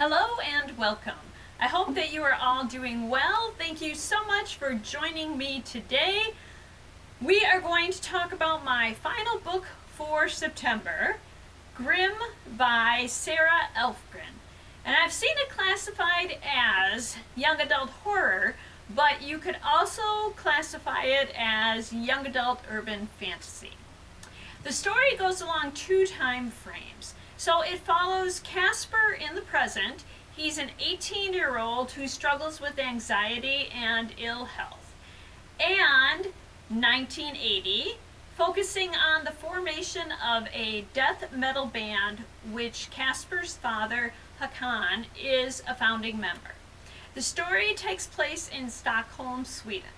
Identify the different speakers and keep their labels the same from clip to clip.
Speaker 1: Hello and welcome. I hope that you are all doing well. Thank you so much for joining me today. We are going to talk about my final book for September, Grimm by Sara Elfgren. And I've seen it classified as young adult horror, but you could also classify it as young adult urban fantasy. The story goes along two time frames. So it follows Kasper in the present. He's an 18-year-old who struggles with anxiety and ill health. And 1980, focusing on the formation of a death metal band, which Kasper's father, Håkan, is a founding member. The story takes place in Stockholm, Sweden.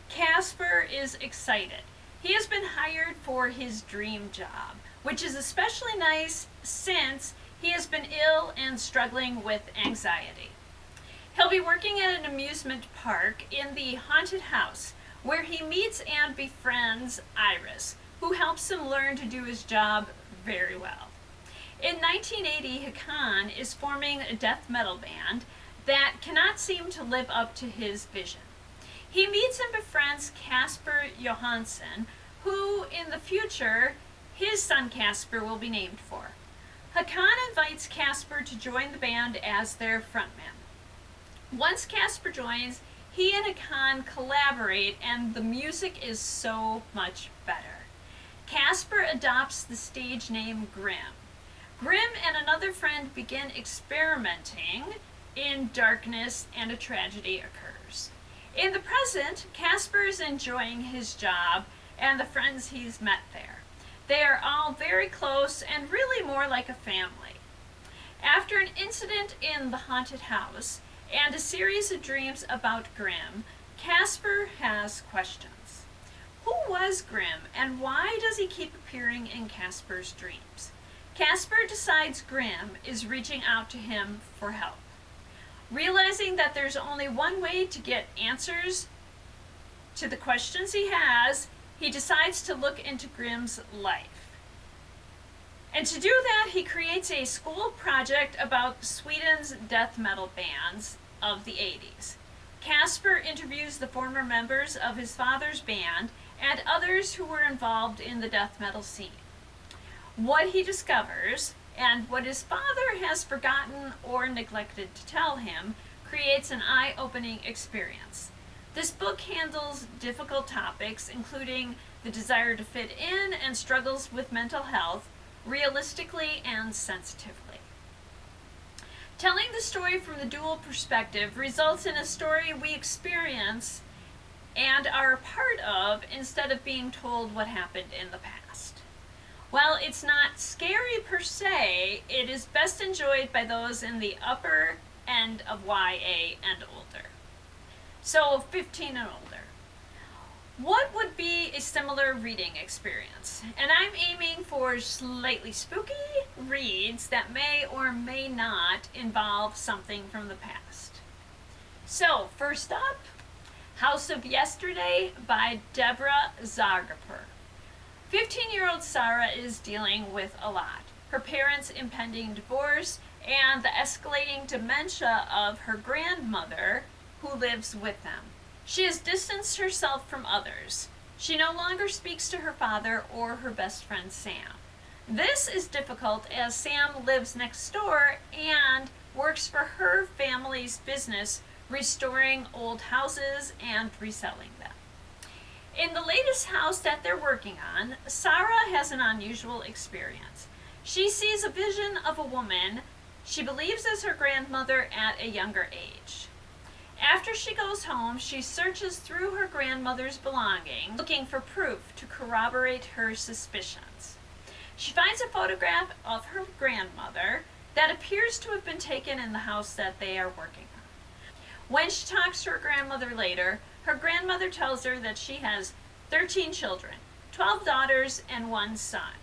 Speaker 1: Kasper is excited. He has been hired for his dream job, which is especially nice since he has been ill and struggling with anxiety. He'll be working at an amusement park in the haunted house, where he meets and befriends Iris, who helps him learn to do his job very well. In 1980, Håkan is forming a death metal band that cannot seem to live up to his vision. He meets and befriends Kasper Johansson, who in the future his son Kasper will be named for. Håkan invites Kasper to join the band as their frontman. Once Kasper joins, he and Håkan collaborate and the music is so much better. Kasper adopts the stage name Grimm. Grimm and another friend begin experimenting in darkness and a tragedy occurs. In the present, Kasper is enjoying his job and the friends he's met there. They are all very close and really more like a family. After an incident in the haunted house and a series of dreams about Grimm, Kasper has questions. Who was Grimm and why does he keep appearing in Kasper's dreams? Kasper decides Grimm is reaching out to him for help. Realizing that there's only one way to get answers to the questions he has, he decides to look into Grimm's life. And to do that, he creates a school project about Sweden's death metal bands of the 80s. Kasper interviews the former members of his father's band and others who were involved in the death metal scene. What he discovers, and what his father has forgotten or neglected to tell him, creates an eye-opening experience. This book handles difficult topics, including the desire to fit in and struggles with mental health, realistically and sensitively. Telling the story from the dual perspective results in a story we experience and are a part of instead of being told what happened in the past. While it's not scary per se, it is best enjoyed by those in the upper end of YA and older. So 15 and older. What would be a similar reading experience? And I'm aiming for slightly spooky reads that may or may not involve something from the past. So first up, House of Yesterday by Deborah Zargarpur. 15-year-old Sara is dealing with a lot. Her parents' impending divorce and the escalating dementia of her grandmother who lives with them. She has distanced herself from others. She no longer speaks to her father or her best friend Sam. This is difficult as Sam lives next door and works for her family's business, restoring old houses and reselling them. In the latest house that they're working on, Sara has an unusual experience. She sees a vision of a woman she believes is her grandmother at a younger age. After she goes home, she searches through her grandmother's belongings, looking for proof to corroborate her suspicions. She finds a photograph of her grandmother that appears to have been taken in the house that they are working on. When she talks to her grandmother later, her grandmother tells her that she has 13 children, 12 daughters and 1 son.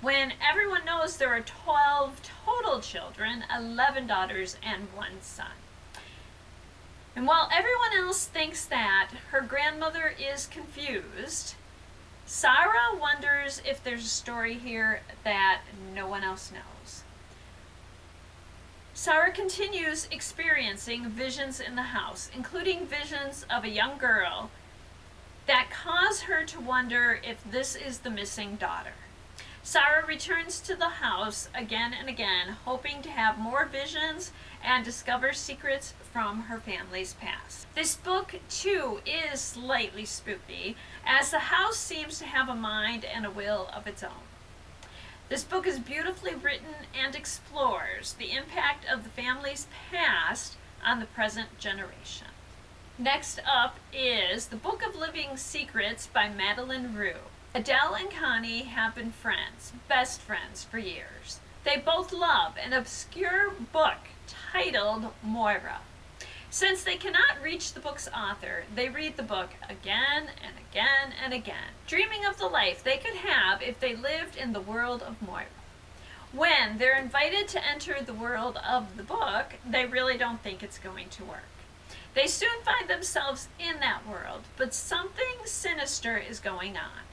Speaker 1: When everyone knows there are 12 total children, 11 daughters and 1 son. And while everyone else thinks that her grandmother is confused, Sara wonders if there's a story here that no one else knows. Sara continues experiencing visions in the house, including visions of a young girl that cause her to wonder if this is the missing daughter. Sara returns to the house again and again, hoping to have more visions and discover secrets from her family's past. This book, too, is slightly spooky, as the house seems to have a mind and a will of its own. This book is beautifully written and explores the impact of the family's past on the present generation. Next up is The Book of Living Secrets by Madeleine Roux. Adele and Connie have been friends, best friends for years. They both love an obscure book titled Moira. Since they cannot reach the book's author, they read the book again and again and again, dreaming of the life they could have if they lived in the world of Moira. When they're invited to enter the world of the book, they really don't think it's going to work. They soon find themselves in that world, but something sinister is going on.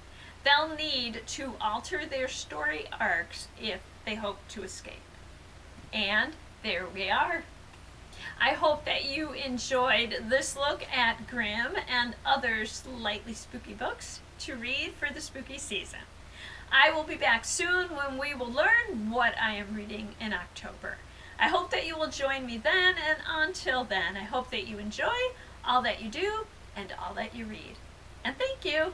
Speaker 1: They'll need to alter their story arcs if they hope to escape. And there we are. I hope that you enjoyed this look at Grimm and other slightly spooky books to read for the spooky season. I will be back soon when we will learn what I am reading in October. I hope that you will join me then, and until then, I hope that you enjoy all that you do and all that you read. And thank you!